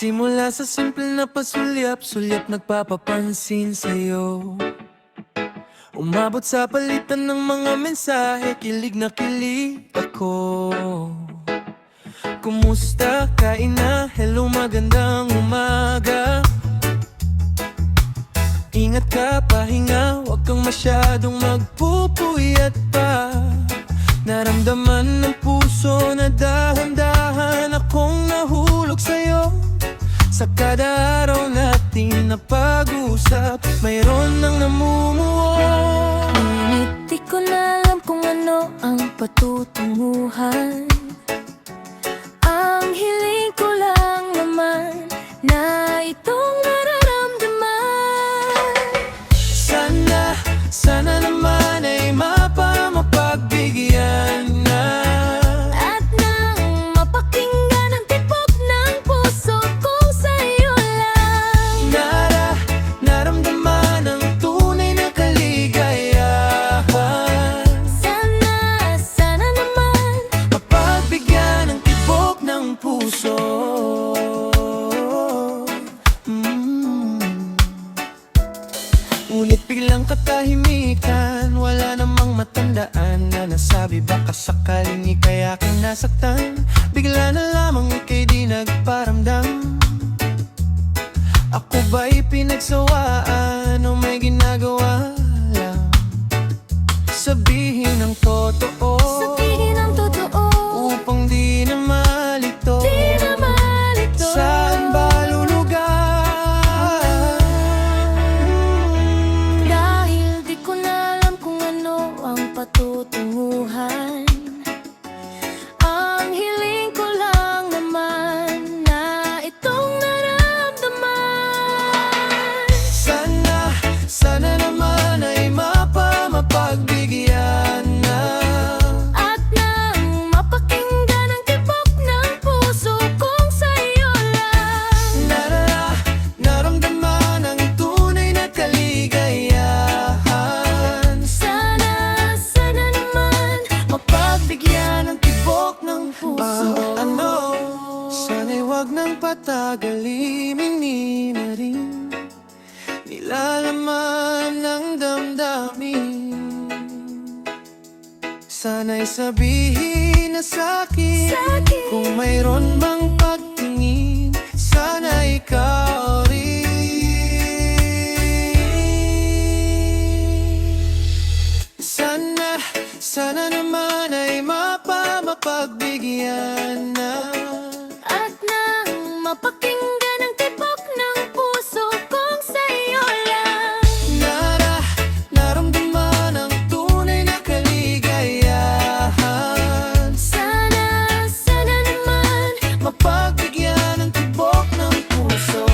Simula sa simple na pasulyap-sulyap nagpapapansin sa'yo. Umabot sa palitan ng mga mensahe, kilig na kilig ako. Kumusta, kain na, hello magandang umaga. Ingat ka, pahinga, huwag kang masyadong magpupuyat pa. Naramdaman ng puso na dahan-dahan akong nahulog sa'yo. Sa kada araw natin na pag-usap, mayroon nang namumuo. Ngunit di ko na alam kung ano ang patutunguhan. Ang hiling ko lang naman na itong nararamdaman. Sana naman ay mapagbigyan na. At nang mapakinggan ang tibok ng puso kong sa'yo lang. Naramdaman ang tunay na kaligayahan. Sana naman mapagbigyan ang tibok ng puso. Ngunit biglang katahimikan, wala namang matandaan na nasabi baka sakaling ika'y aking nasaktan. Bigla na lamang ika'y di nagparamdam. Ako ba'y pinagsawaan o may ginagawa lang? Sabihin ang totoo, sabihin ang totoo. upang di na malito. Di na malito. Saan ba lulugar? Dahil di ko na alam kung ano ang patutunguhan. Ang hiling ko lang naman na itong nararamdaman. Sana naman ay mapagbigyan na. At nang mapakinggan ang tibok ng puso kong sa'yo lang. Naramdaman ang tunay na kaligayahan. Sana naman Mapagbigyan ang tibok ng puso. Ano? Sana'y wag nang patagalin, hindi na rin nilalaman ng damdamin. Sana'y sabihin na sa'kin kung mayroon bang pagtingin. Sana ikaw rin. Sana naman ay mapagbigyan na. at nang mapakinggan ang tibok ng puso kong sa'yo lang. Naramdaman ang tunay na kaligayahan. Sana naman Mapagbigyan ang tibok ng puso.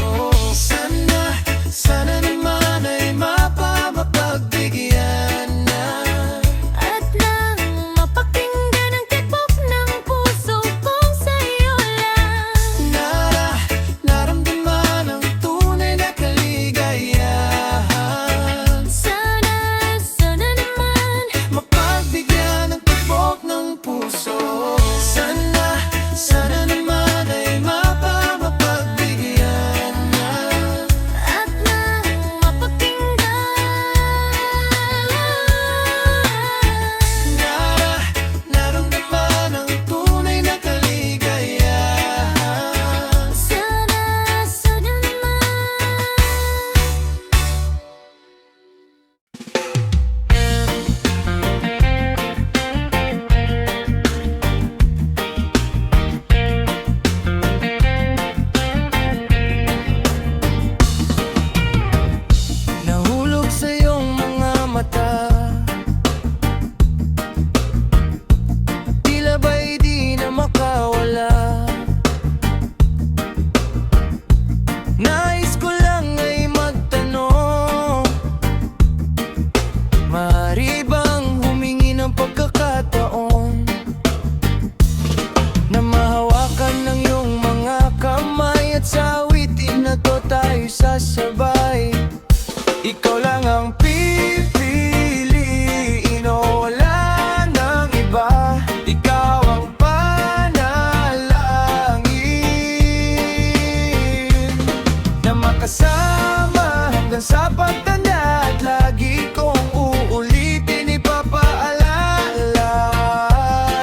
makasama hanggang sa pagtanda. At lagi kong uulitin, ipapaalala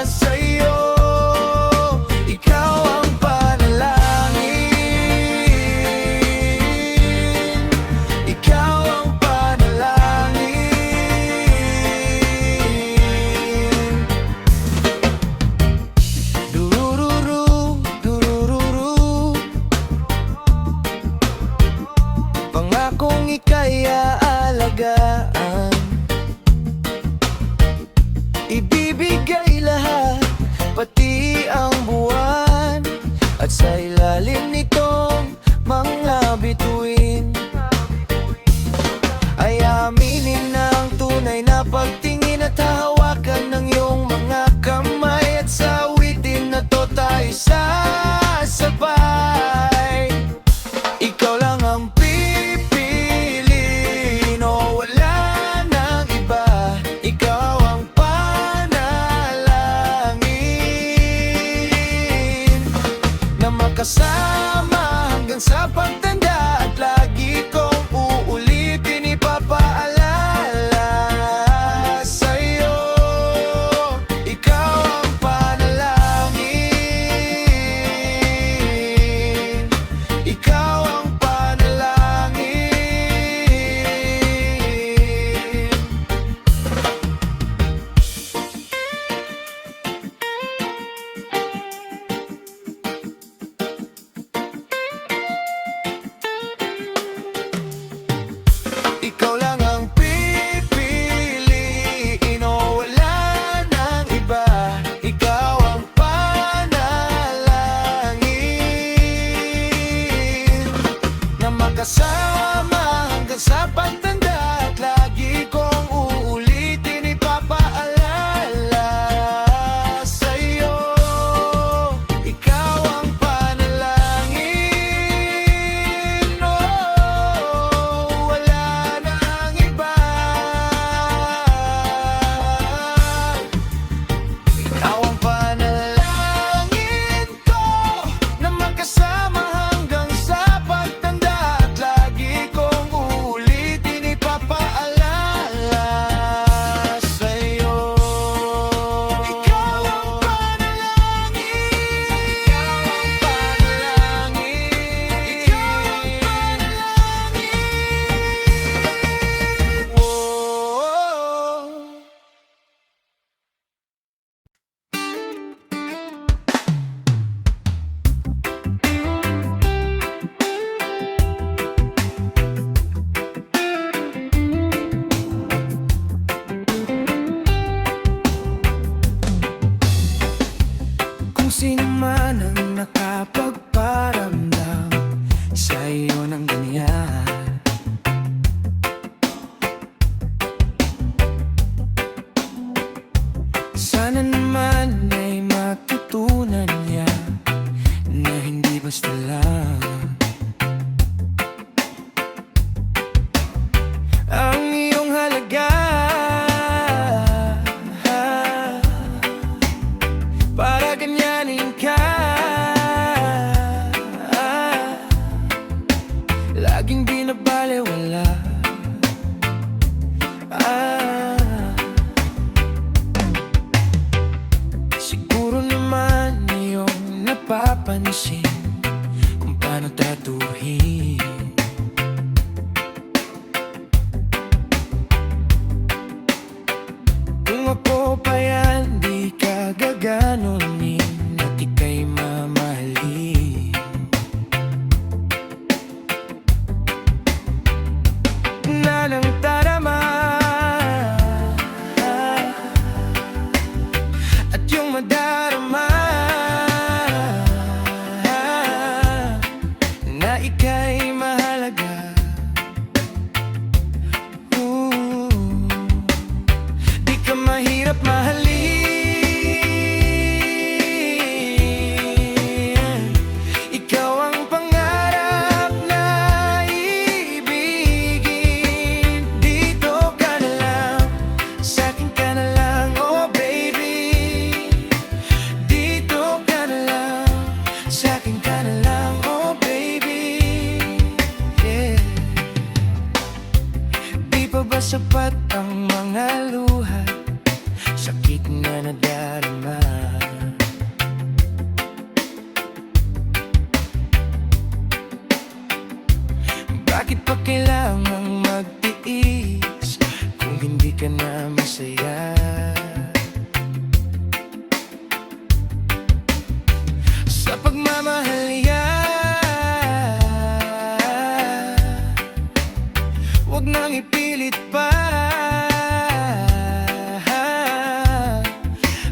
sa'yo, ikaw ang panalangin. Ikaw ang panalangin. Durururu, durururu, pangakong ika'y aalagaan, ibibigay lahat, pati ang buwan. At sa ilalim nitong mga bituin, ay aminin ng tunay na pagtingin at hahawakan ng iyong mga kamay. At sa awitin na to tayo sasabay. Ikaw lang ang pipiliin, o wala nang iba. Ikaw ang panalangin, na makasama hanggang sa pagtanda. At lagi kong uulitin, ipapaalala sa'yo, ikaw ang panalangin. Ikaw ang panalangin. Ikaw lang ang pipiliin, o wala nang iba. Ikaw ang panalangin, na makasama hanggang sa pagtanda. At lagi kong uulitin, ipapaalala sa'yo, ikaw ang panalangin. Oh, wala nang iba. Ikaw ang panalangin ko, na makasama hanggang sa pagtanda. At lagi kong uulitin, ipapaalala sa'yo, ikaw ang panalangin. Ikaw ang panalangin. Ikaw ang panalangin. Whoa. Kung sino man ang nakapagparamdam sa'yo ng ganyan, sana naman ay matutunan niya na hindi basta lang ang iyong halaga. Para ganyanin ka, laging binabalewala. Siguro naman iyong napapansin kung paano tratuhin kung ako pa yan, di ka gaganunin at ika'y mamahalin. Na nang tarama at yung madarama, sapat ang mga luha, sakit na nadarama. Bakit pa kailangang magtiis kung hindi ka na masaya? Sa pagmamahal huwag nang ipilit pa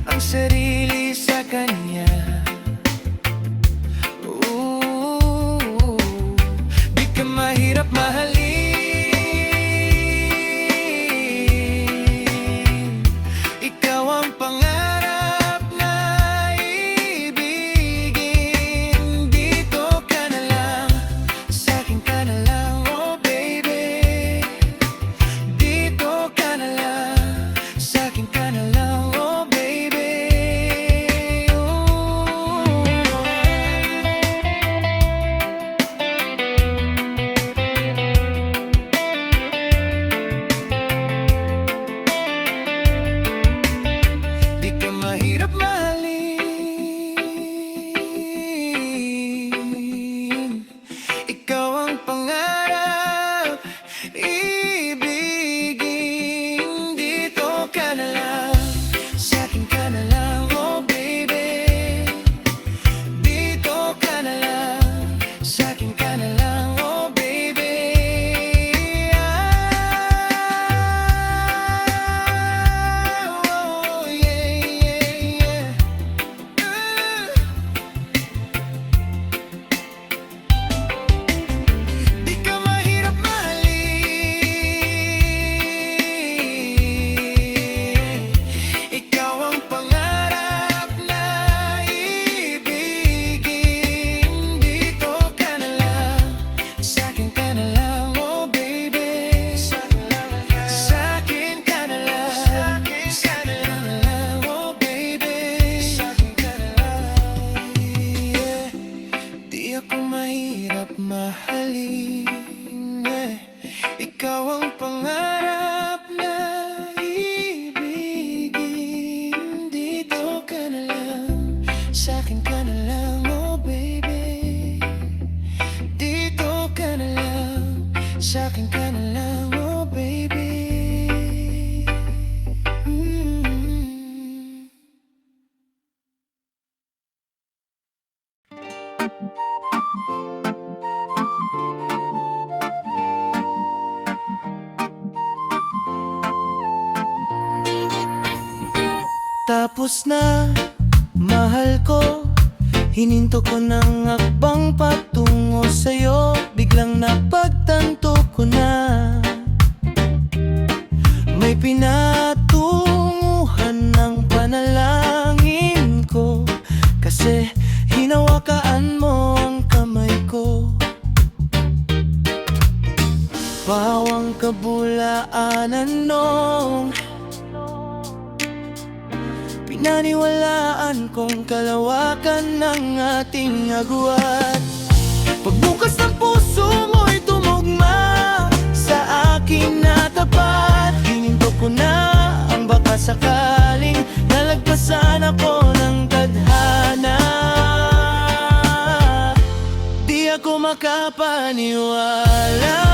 ang sarili sa kanya. Di ka mahirap mahalin, ikaw ang pangarap na ibigin. Dito ka na lang, sa'kin ka na lang, oh baby. Dito ka na lang, sa'kin ka na lang, oh baby. Di ka mahirap mahalin, ikaw ang pangarap ibigin. Dito ka na lang, sa'kin ka na lang, oh baby. Dito ka na lang, sa'kin ka na lang, oh baby. Oh, yeah, yeah, yeah. Di ka mahirap mahalin, ikaw ang pangarap na ibigin. Dito ka na lang, sa'kin ka na lang, oh baby. Sa'kin ka na lang, sa'kin ka na lang, oh baby. Sa'kin ka na lang, yeah. Di ako mahirap mahalin, ikaw ang pangarap na ibigin. Dito ka na lang, sa'kin ka na lang, oh baby. Dito ka na lang, sa'kin ka na lang, oh baby. Mm. Tapos na, mahal ko, hininto ko ng akbang patungo sa'yo. Biglang napagtanto ko na may pinatunguhan ng panalangin ko, kasi hinawakaan mo ang kamay ko. Pawang kabulaanan nung pinaniwalaan kong kalawakan ng ating agwat. Pagbukas ng puso mo'y tumugma sa akin na tapat. Hininto ko na ang baka sakaling nalagpasan ako ng tadhana. Di ako makapaniwala.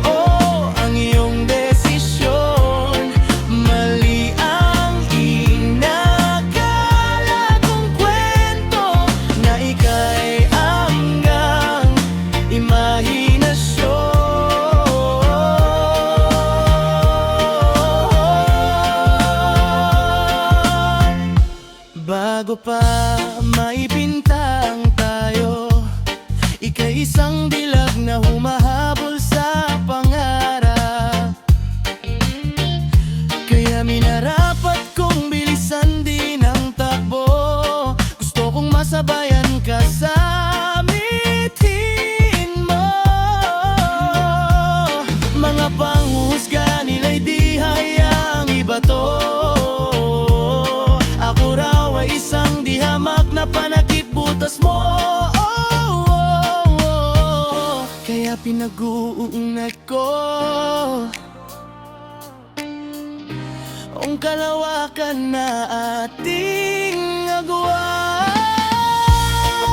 Oo, ang iyong desisyon, mali ang inakala kong kwento, na ika'y hanggang imahinasyon. Bago pa maipintang tayo, ika'y isang dilag na humahabol sa pangarap. Kaya minarapat kong bilisan din ang takbo. Gusto kong masabayan ka sa mithin mo. Mga panghusga nila'y di hayaang ibato. Ako raw ay isang di hamak na panakip butas mo. Kaya pinag-uunat ko ang kalawakan na ating agawa.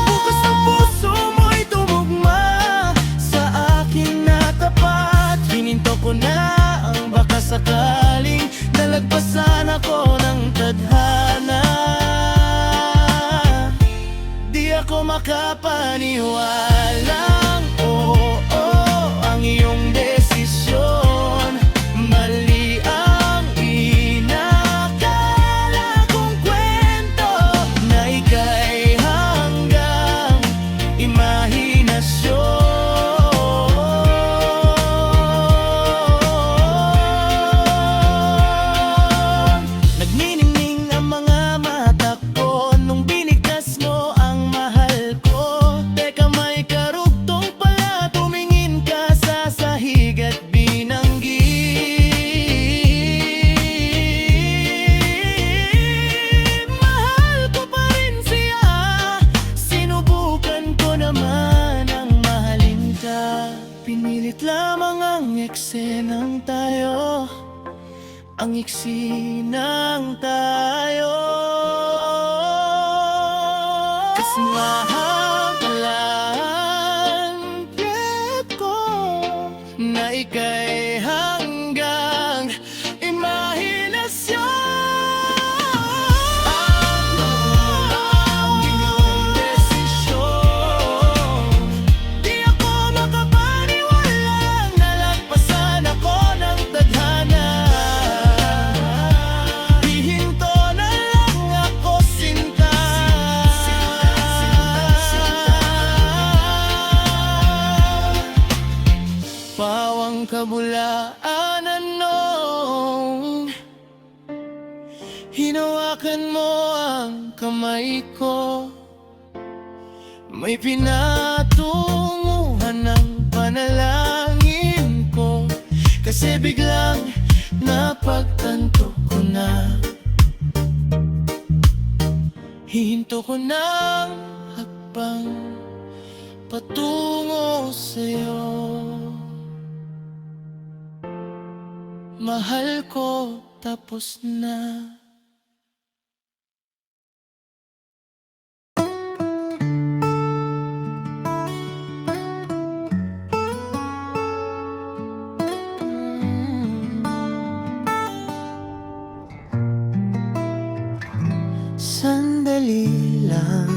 Bukas ng puso mo'y tumugma sa akin na tapat. Hininto ko na ang baka sakaling nalagpasan ako ng tadhana. Di ako makapaniwalang oo, ang iyong desisyon. Mali ang inakala kong kwento na ika'y hanggang imahinasyon. Nagniningning ang mga mata ko nung binigkas mo ang mahal ko. Teka, may karugtong pala, tumingin ka sa sahig at binanggit. Mahal ko pa rin siya, sinubukan ko naman ang mahalin ka. Pinilit lamang ang eksenang tayo, ang iksi ng tayo. Kasi mahal pala ang tiyak ko na ika'y hanggang imahinasyon. Ang iyong desisyon, di ako makapaniwalang nalagpasan ako ng tadhana. Hihinto na lang ako, sinta. Pawang kabulaan anong hinawakan mo ang kamay ko. May pinatunguhan ng panalangin ko, kasi biglang napagtanto ko na hihinto ko ng hakbang patungo sa'yo. Mahal ko tapos na. Sandali lang,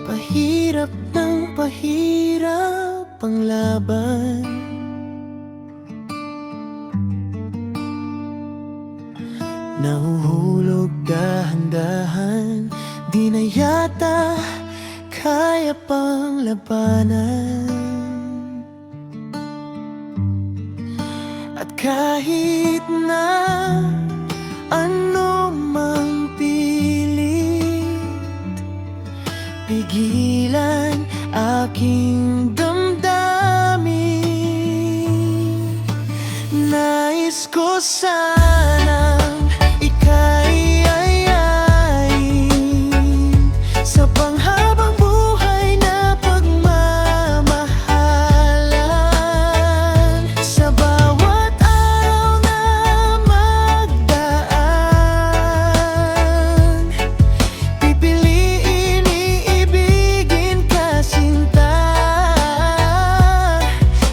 pahirap ng pahirap ang laban. Nahuhulog dahan-dahan, di na yata kaya pang labanan. At kahit na ano mang pilit pigilan aking damdamin, nais ko sanang ika'y ayain sa panghabang buhay na pagmamahalan. Sa bawat araw na magdaan, pipiliin iibigin ka, sinta.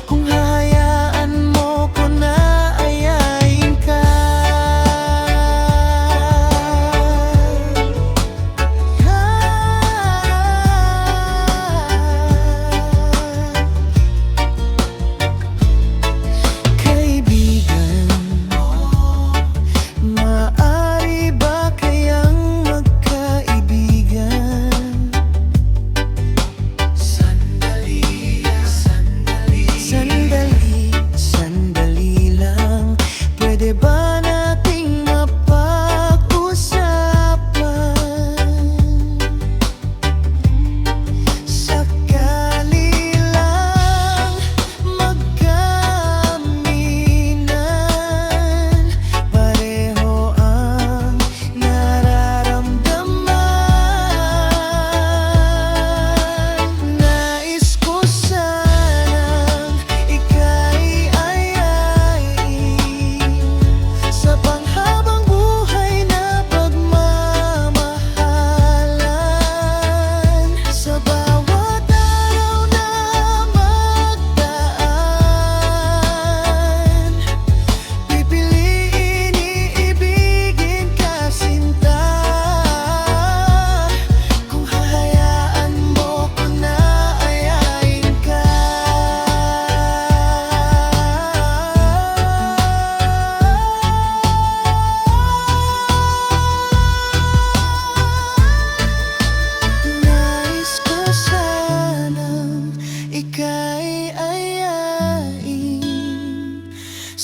Kung hahayaan mo ko na ayain ka,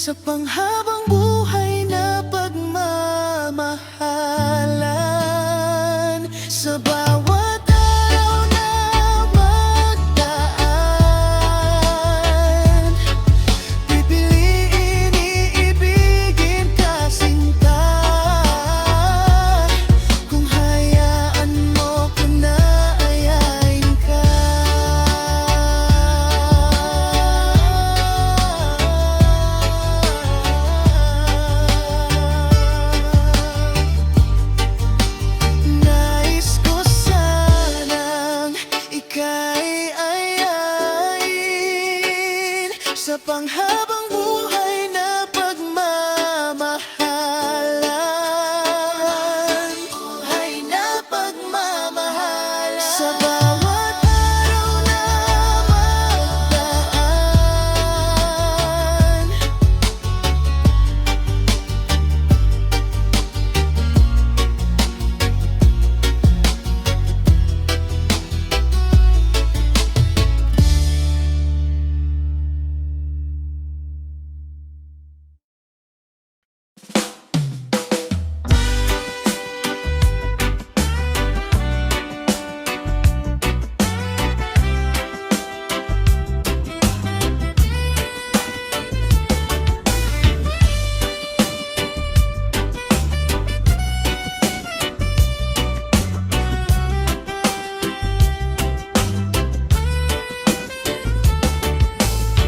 sa panghabang buhay na pagmamahalan. Sa bawat araw na magdaan, pipiliin iibigin ka sinta. Kung hayaan mo ko na ayain ka. Nais ko sanang ika'y ayain sa panghabang buhay na pagmamahalan. Buhay na pagmamahalan. Sa bawat araw na magdaan,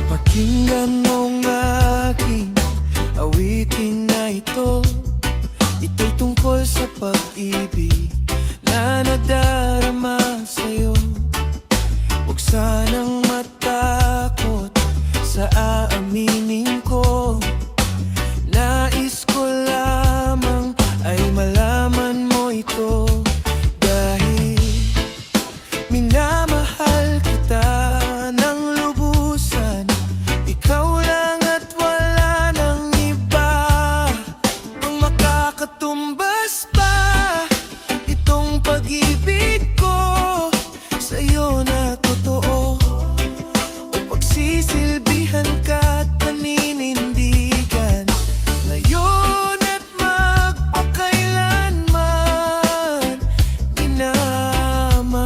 pakinggan mong aking awitin na ito. Ito'y tungkol sa pag-ibig na nadarama sa'yo. Huwag sanang matakot sa aaminin ko. Nais ko lamang ay malaman mo ito. Dahil minamahal kita ng lubusan, ikaw lang at wala nang iba ang makakatumbas pa. Itong pag-ibig ko sa'yo na totoo, o pagsisilbihan ka at paninindigan, ngayon at magpakailanman, minamahal.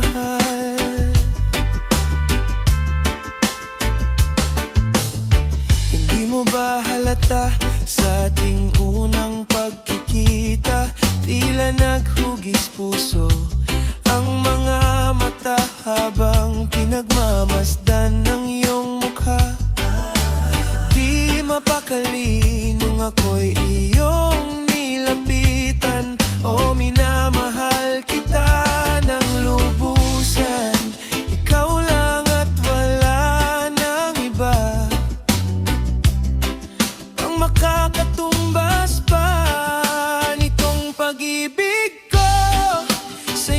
Hindi mo ba halata sa ating unang pagkikita, tila naghugis puso ang mga mata habang pinagmamasdan ng iyong mukha. Di mapakali nung ako'y iyong nilapitan. O minamahal kita ng lubusan, ikaw lang at wala nang iba ang makakatumbas pa nitong pag-ibig ko sa'yo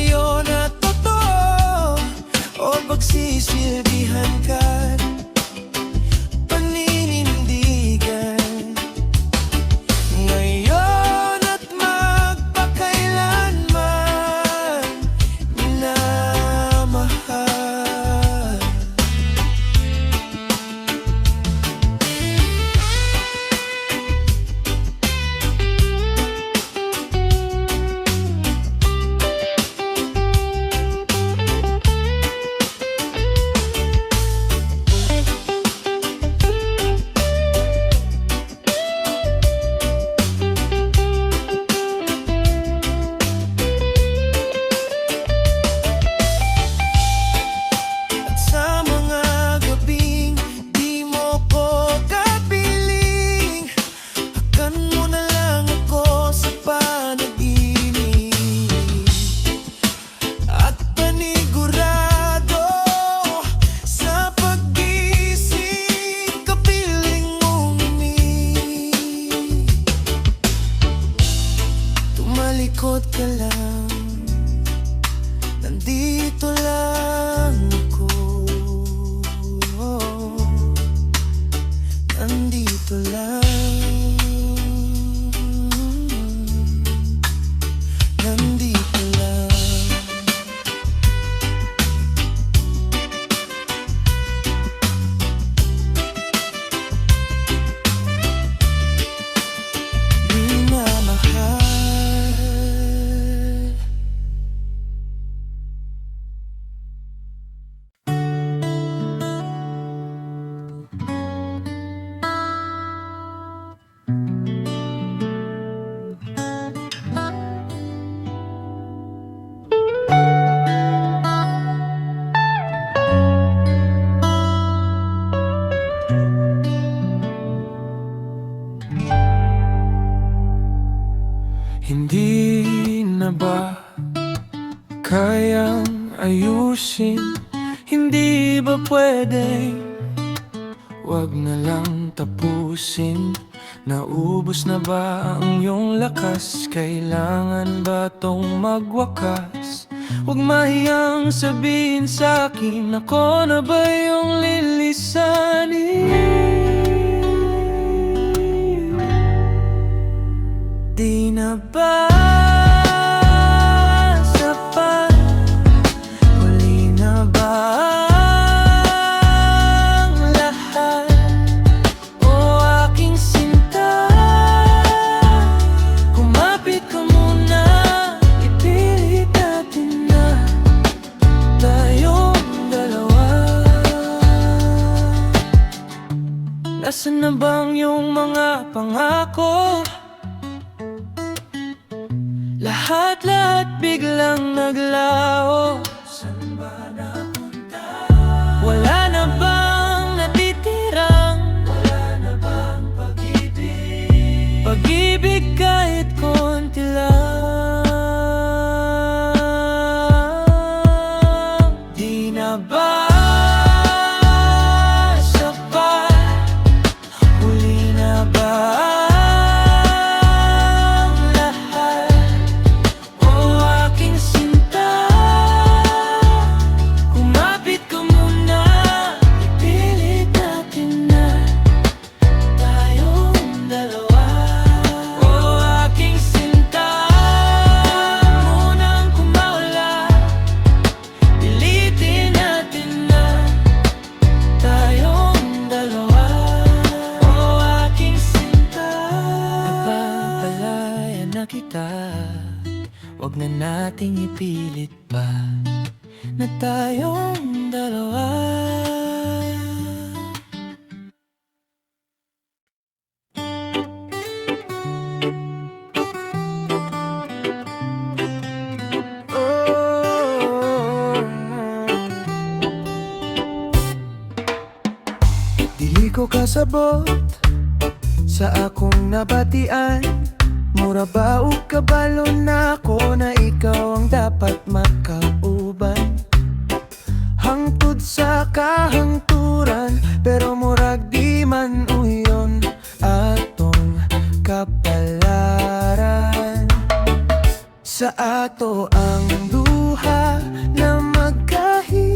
Hindi na ba kayang ayusin? Hindi ba pwedeng wag na lang tapusin? Naubos na ba ang iyong lakas? Kailangan ba tong magwakas? Huwag mahiyang sabihin sa'kin, ako na ba yung lilisanin? Di na ba sapat? Huli na ba ang lahat? O aking sinta, kumapit ka muna, ipilit natin na tayong dalawa. Nasaan na bang yung mga pangako? Lahat biglang naglaho. Saan ba napunta? Wala na bang natitirang? Wala na bang pag-ibig? Pag-ibig kahit konti lang. Di na ba sapat? Huli na ba? Huwag na nating ipilit pa na tayong dalawa. Dili ko kasabot sa akong nabatian. Mura ba o kabalo na ako na ikaw ang dapat makauban? Hangtod sa kahangturan, pero murag di man uyon atong kapalaran. Sa ato ang duha na magkahinusa,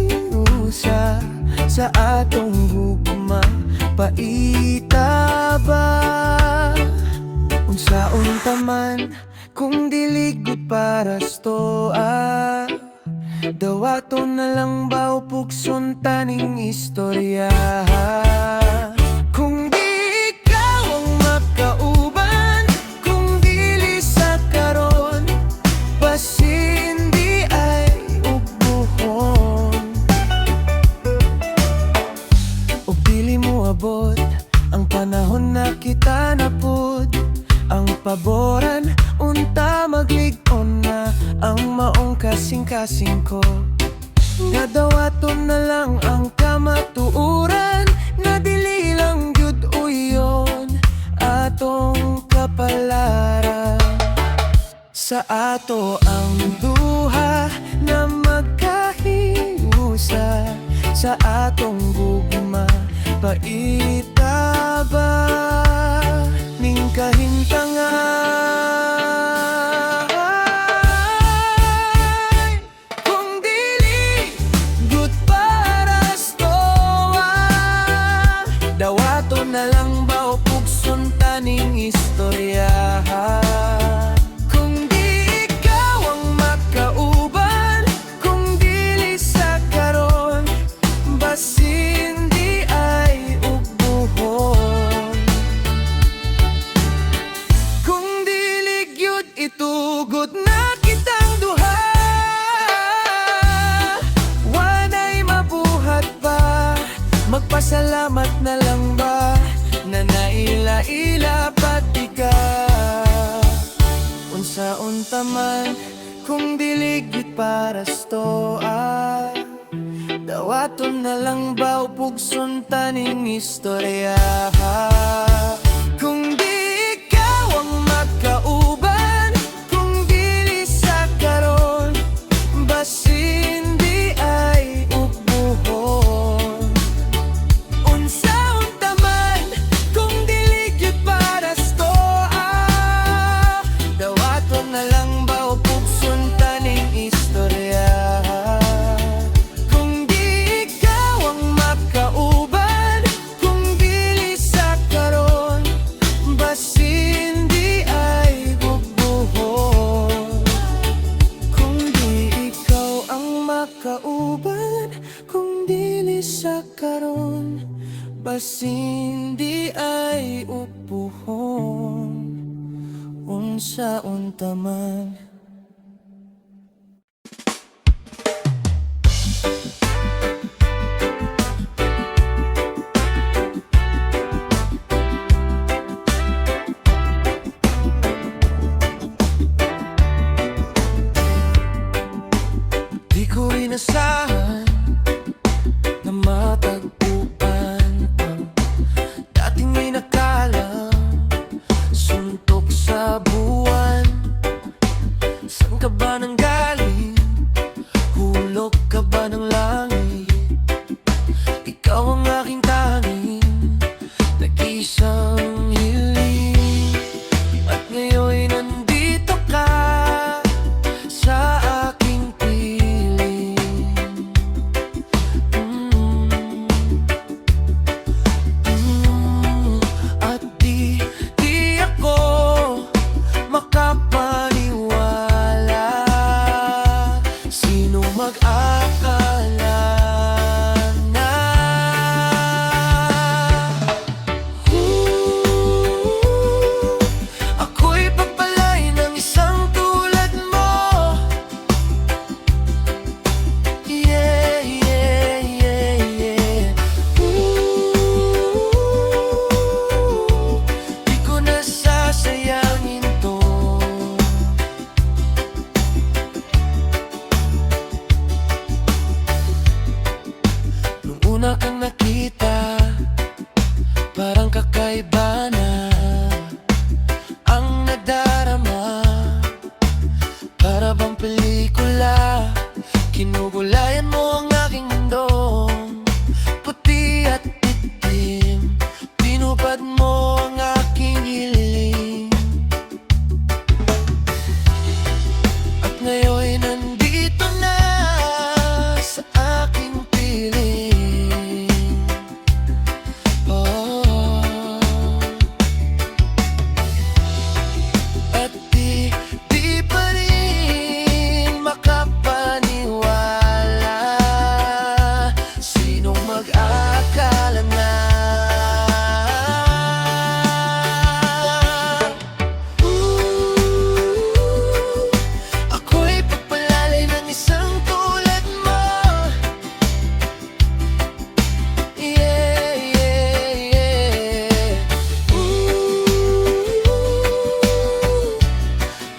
sa atong gugma paita ba? Unsaon taman kung diligod para stoa, dawato na lang ba o pugson taning istorya? Kung di ikaw ang makauban, kung dili sa karon, basin di ay ubuhon. O dili mo abot ang panahon na kita napod, ang paboran, unta maglig-on na ang maong kasing-kasing ko. Nadawaton na lang ang kamatuuran, na dili lang yun uyon atong kapalaran. Sa ato ang duha na magkahiusa, sa atong gugma paita ba? Ning kahintangay, kung dili good para stoa, dawato na lang ba o pugson taning istorya? Kung di ikaw ang makauban, kung dili sa karon, basin di ay ubuhon. Itugod na kitang duha, wanay mabuhat pa. Magpasalamat na lang ba na naila-ila pati ka? Unsaon taman kung diligid para stoa, dawaton na lang ba o pugson taning istorya? Kung di ikaw ang magkauban, Basindi ay upuhon unsaon taman. Di ko inasahan na matagpuan ang dating inakala suntok sa buwan. Saan ka ba nanggaling? Hulog ka ba ng langit? Ikaw ang aking tanging nag-iisang hiling. At ngayon'y nandito ka sa aking piling. At di ako makapaniwala. Sino mag-akala na ako'y papalay ng isang tulad mo? Yeah, yeah, yeah, yeah. Di ko nasasayangin to. Nung una kang nakita, parang kakaiba na ang nadarama. Para bang pelikula, kinugulayan mo ang aking mundo. Puti at itim, tinupad mo ang aking hiling. At ngayon'y nandito na sa aking piling. Oh. At di pa rin makapaniwala. Sinong mag-akala na ako'y papalalay ng isang tulad mo? Yeah, yeah, yeah.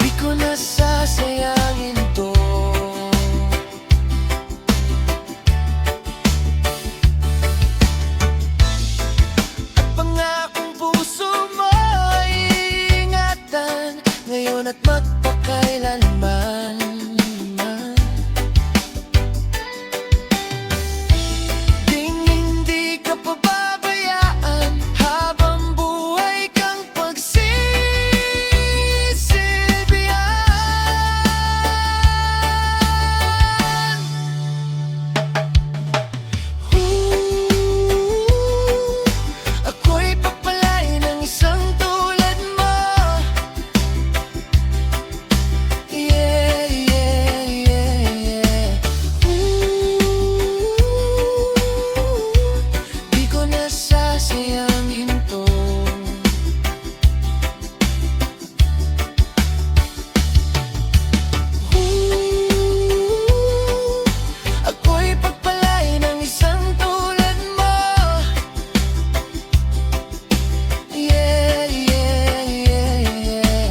Di ko nasasayangin to. At pangakong puso mo ay ingatan ngayon at magpakailanman. Ding hindi ka pababayaan habang buhay kang pagsisilbihan. Ako'y papalay ng isang tulad mo. Yeah, yeah, yeah, yeah. Di ko nasasayangin to. Ako'y pagpalay ng isang tulad mo. Yeah, yeah, yeah, yeah.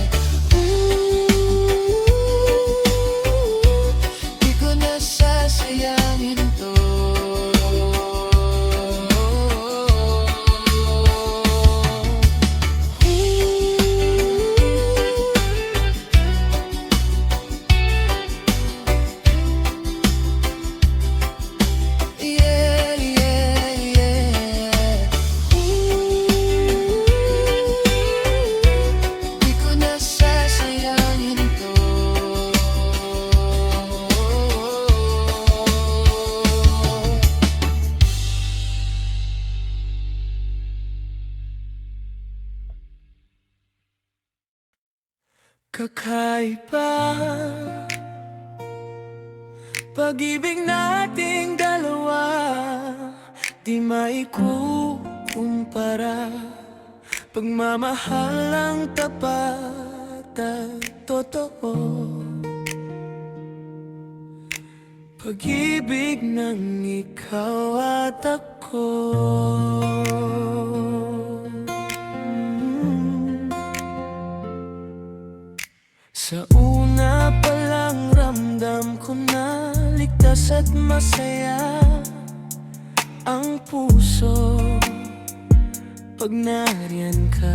Di ko nasasayangin to. Yeah, yeah, yeah. Di ko nasasayangin to. Kakaiba pag-ibig nating dalawa, di maikuwento. Pagmamahalang tapat at totoo, pag-ibig ng ikaw at ako. Sa una pa lang ramdam ko na ligtas at masaya ang puso pag nariyan ka.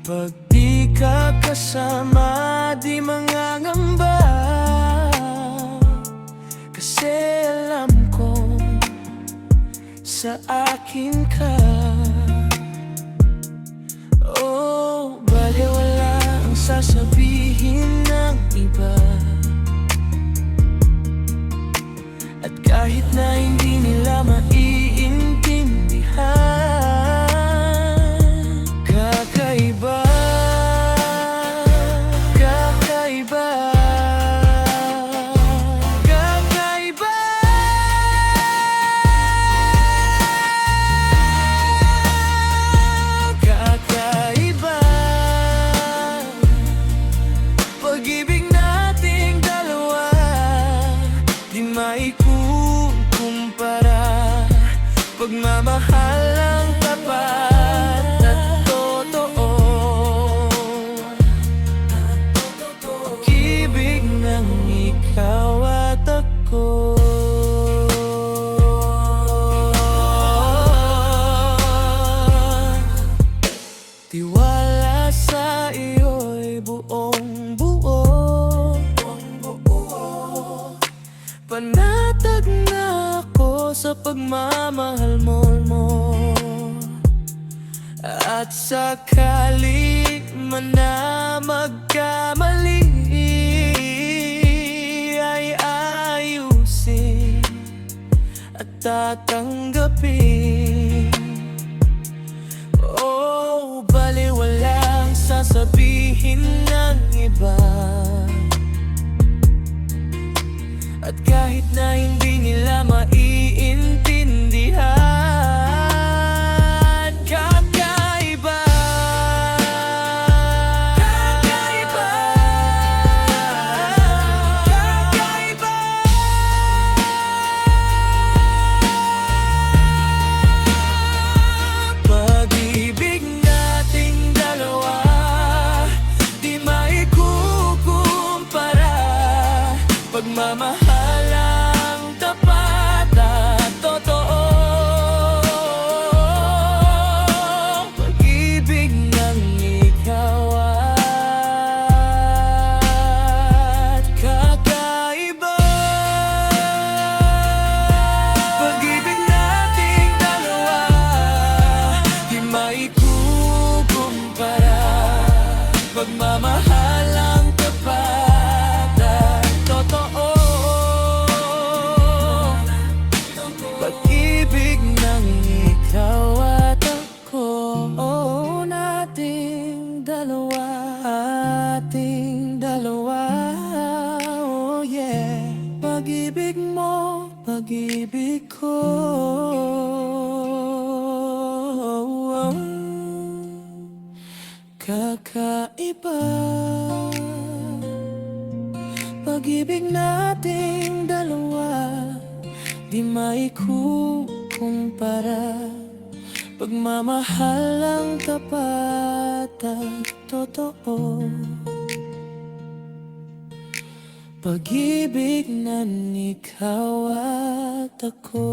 Pag di ka kasama, di mangangamba, kasi alam kong sa akin ka. Oh, baliwala ang sasabihin ng iba, at kahit na hindi nila maiintindihan, kakaiba, kakaiba, kakaiba. Kakaiba, pag-ibig nating dalawa, di maikukumpara. Pagmamahalang tapat at totoo, pag-ibig ng ikaw at ako. Tiwala sa iyo'y buong buo, panatag na ako sa pagmamahal mo. At sakali man na magkamali, ay ayusin at tatanggapin. Oh, baliwalang sasabihin ng iba, at kahit na hindi nila maiintindihan, kakaiba, kakaiba, kakaiba. Pag-ibig nating dalawa, di maikukumpara. Pagmamahalang tapat at totoo, pag-ibig ng ikaw at kakaiba. Pag-ibig nating dalawa, di maikukumpara. Pagmamahalang tapat at totoo, pag-ibig ng ikaw at ako. Nating dalawa, ating dalawa, oh yeah. Pag-ibig mo, pag-ibig ko. Kakaiba, pag-ibig nating dalawa, di maikukumpara. Pagmamahalang tapat at totoo, pag-ibig ng ikaw at ako.